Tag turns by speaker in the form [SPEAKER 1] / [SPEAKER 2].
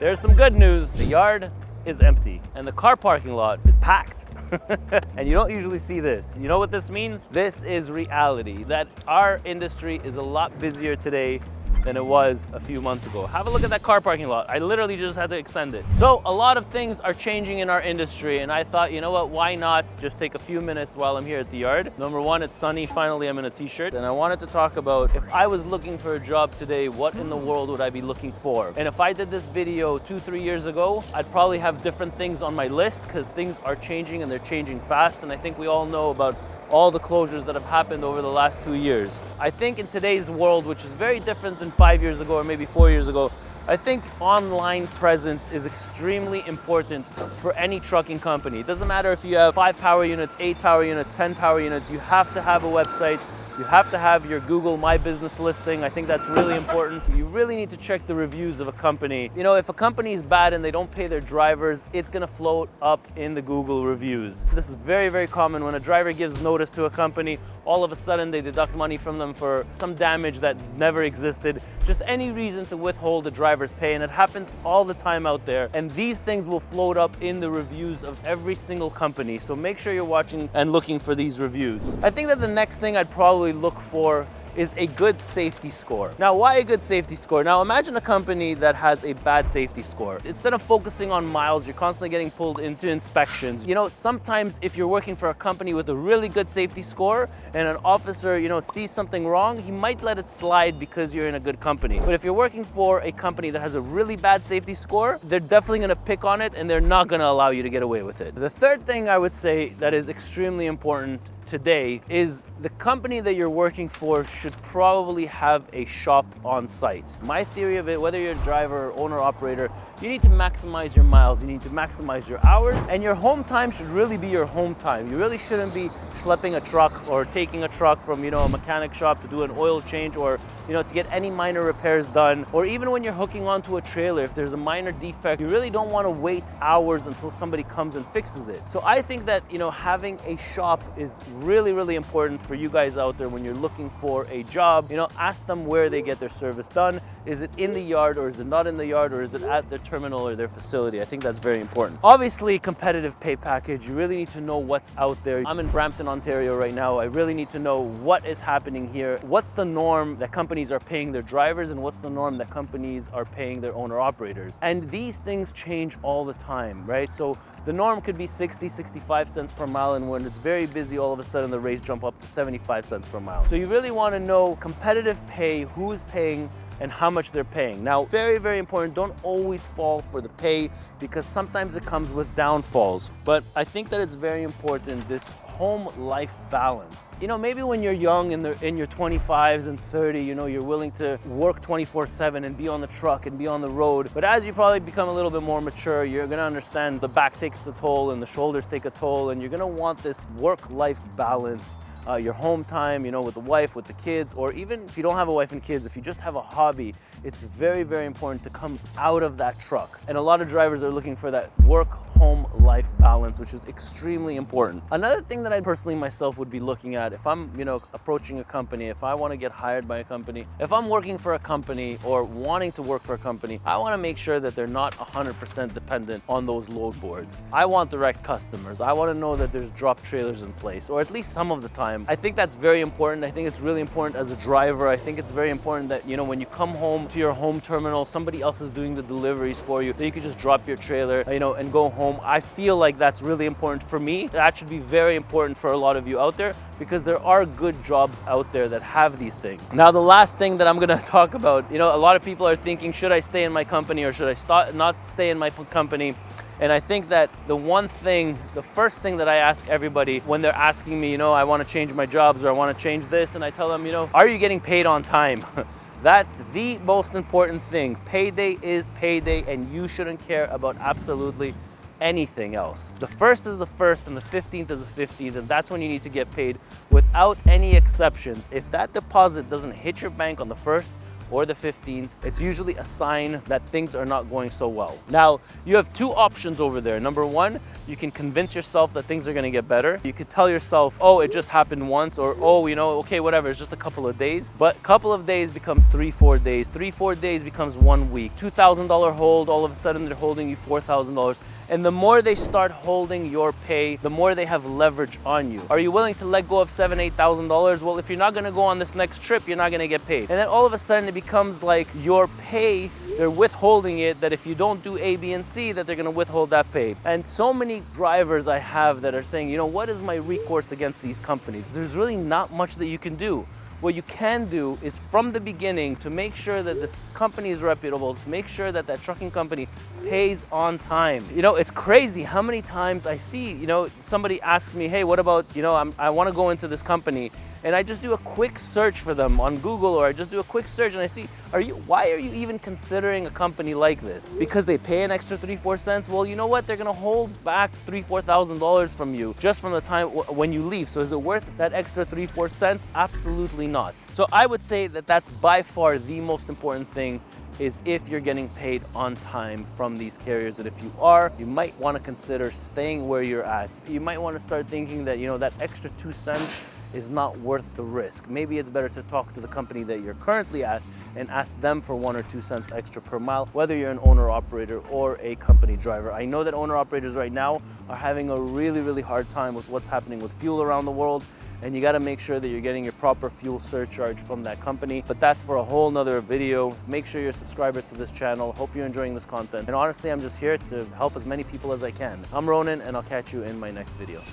[SPEAKER 1] There's some good news. The yard is empty and the car parking lot is packed. And you don't usually see this. You know what this means? This is reality, that our industry is a lot busier today than it was a few months ago. Have a look at that car parking lot. I literally just had to extend it. So a lot of things are changing in our industry, and I thought, you know what, why not just take a few minutes while I'm here at the yard. Number one, it's sunny. Finally, I'm in a t-shirt. And I wanted to talk about, if I was looking for a job today, what in the world would I be looking for? And if I did this video 2-3 years ago, I'd probably have different things on my list because things are changing and they're changing fast. And I think we all know about all the closures that have happened over the last 2 years. I think in today's world, which is very different than 5 years ago or maybe 4 years ago, I think online presence is extremely important for any trucking company. It doesn't matter if you have 5 power units, 8 power units, 10 power units, you have to have a website. You have to have your Google My Business listing. I think that's really important. You really need to check the reviews of a company. You know, if a company is bad and they don't pay their drivers, it's gonna float up in the Google reviews. This is very, very common. When a driver gives notice to a company, all of a sudden they deduct money from them for some damage that never existed. Just any reason to withhold the driver's pay, and it happens all the time out there. And these things will float up in the reviews of every single company. So make sure you're watching and looking for these reviews. I think that the next thing I'd probably look for is a good safety score. Now, why a good safety score? Now, imagine a company that has a bad safety score. Instead of focusing on miles, you're constantly getting pulled into inspections. You know, sometimes if you're working for a company with a really good safety score and an officer, you know, sees something wrong, he might let it slide because you're in a good company. But if you're working for a company that has a really bad safety score, they're definitely gonna pick on it and they're not gonna allow you to get away with it. The third thing I would say that is extremely important today is the company that you're working for should probably have a shop on site. My theory of it, whether you're a driver or owner operator, you need to maximize your miles, you need to maximize your hours, and your home time should really be your home time. You really shouldn't be schlepping a truck or taking a truck from, you know, a mechanic shop to do an oil change or, you know, to get any minor repairs done. Or even when you're hooking onto a trailer, if there's a minor defect, you really don't want to wait hours until somebody comes and fixes it. So I think that, you know, having a shop is really, really important for you guys out there when you're looking for a job. You know, ask them where they get their service done. Is it in the yard or is it not in the yard, or is it at their terminal or their facility? I think that's very important. Obviously, competitive pay package. You really need to know what's out there. I'm in Brampton, Ontario right now. I really need to know what is happening here. What's the norm that companies are paying their drivers, and what's the norm that companies are paying their owner operators? And these things change all the time, right? So the norm could be 60, 65 cents per mile, and when it's very busy, all of a sudden the rates jump up to 75 cents per mile. So you really want to know competitive pay, who's paying, and how much they're paying. Now, very, very important, don't always fall for the pay because sometimes it comes with downfalls. But I think that it's very important, this home-life balance. You know, maybe when you're young in your 25s and 30, you know, you're willing to work 24/7 and be on the truck and be on the road. But as you probably become a little bit more mature, you're gonna understand the back takes a toll and the shoulders take a toll, and you're gonna want this work-life balance. Your home time, you know, with the wife, with the kids, or even if you don't have a wife and kids, if you just have a hobby, it's very, very important to come out of that truck. And a lot of drivers are looking for that work-home-life balance, which is extremely important. Another thing that I personally myself would be looking at if I'm, you know, approaching a company, if I want to get hired by a company, if I'm working for a company or wanting to work for a company, I want to make sure that they're not 100% dependent on those load boards. I want direct customers. I want to know that there's drop trailers in place, or at least some of the time. I think that's very important. I think it's really important as a driver. I think it's very important that, you know, when you come home to your home terminal, somebody else is doing the deliveries for you, that you can just drop your trailer, you know, and go home. I feel like that's really important for me. That should be very important for a lot of you out there, because there are good jobs out there that have these things. Now, the last thing that I'm gonna talk about, you know, a lot of people are thinking, should I stay in my company or should I not stay in my company? And I think that the first thing that I ask everybody when they're asking me, you know, I want to change my jobs or I want to change this, and I tell them, you know, are you getting paid on time? That's the most important thing. Payday is payday, and you shouldn't care about absolutely anything else. The first is the first and the 15th is the 15th, and that's when you need to get paid without any exceptions. If that deposit doesn't hit your bank on the 1st or the 15th, it's usually a sign that things are not going so well. Now, you have two options over there. Number one, you can convince yourself that things are gonna get better. You could tell yourself, oh, it just happened once, or oh, you know, okay, whatever, it's just a couple of days. But a couple of days becomes 3-4 days. 3-4 days becomes 1 week. $2,000 hold, all of a sudden they're holding you $4,000. And the more they start holding your pay, the more they have leverage on you. Are you willing to let go of $7,000, $8,000? Well, if you're not gonna go on this next trip, you're not gonna get paid. And then all of a sudden it becomes like your pay, they're withholding it, that if you don't do A, B, and C, that they're gonna withhold that pay. And so many drivers I have that are saying, you know, what is my recourse against these companies? There's really not much that you can do. What you can do is from the beginning to make sure that this company is reputable, to make sure that that trucking company pays on time. You know, it's crazy how many times I see, you know, somebody asks me, hey, what about, you know, I want to go into this company, and I just do a quick search for them on Google, or I just do a quick search and I see, why are you even considering a company like this? Because they pay an extra 3-4 cents? Well, you know what? They're gonna hold back $3,000-$4,000 from you just from the time when you leave. So is it worth that extra 3-4 cents? Absolutely not. So I would say that that's by far the most important thing, is if you're getting paid on time from these carriers. That if you are, you might want to consider staying where you're at. You might want to start thinking that, you know, that extra 2 cents is not worth the risk. Maybe it's better to talk to the company that you're currently at and ask them for 1 or 2 cents extra per mile, whether you're an owner operator or a company driver. I know that owner operators right now are having a really, really hard time with what's happening with fuel around the world, and you gotta make sure that you're getting your proper fuel surcharge from that company. But that's for a whole nother video. Make sure you're a subscriber to this channel. Hope you're enjoying this content. And honestly, I'm just here to help as many people as I can. I'm Ronan, and I'll catch you in my next video.